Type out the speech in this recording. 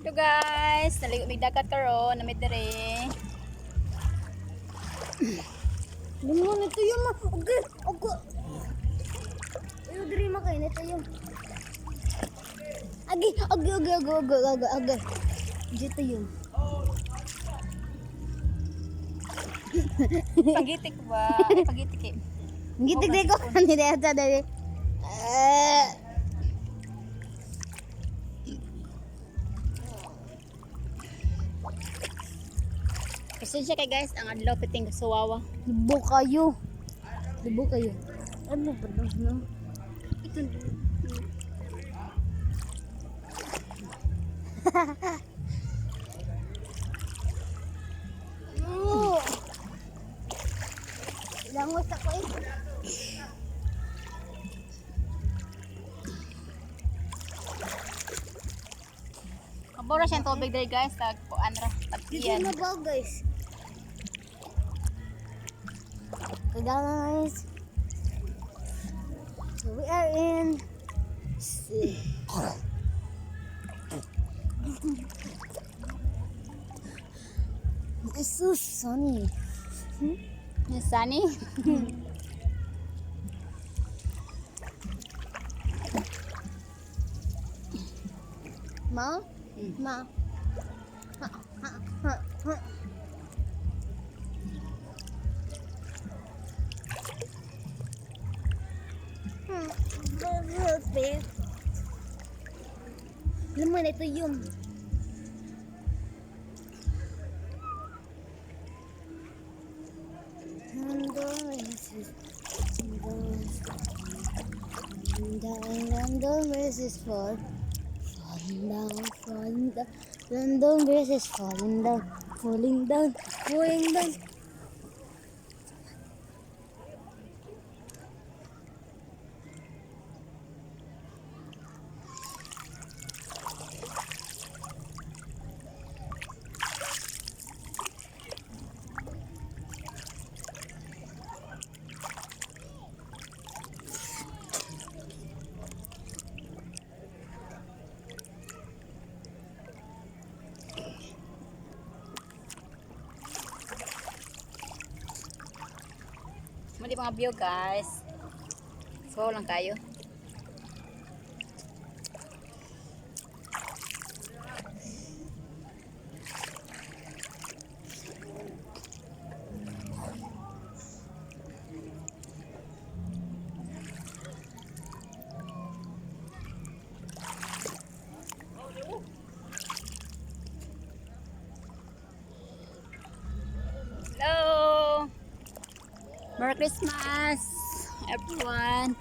Ito guys, naligo may dagat karon, namit dire. Limon ito yung okay. Yung diri makain ito yung. Agi. Dito yung. Pagitik ba? Ay, pagitik eh. Gitig dai ko ni data dai. Pasensya kay guys, ang adlaw piting kasuwawa. Libo kayo. Ano ba daw no? Ito. Langot ako eh. Kabora siyang tubig dire guys, tag kuan ra, Dito tagpian. na ba guys? So guys, so we are in it's so sunny. Yes, Sunny. Ma? Ma? Ha. Laman ito yung random versus fall. Falling down. Random versus falling down. Mali mga view guys. So lang tayo. Hello! Merry Christmas, everyone!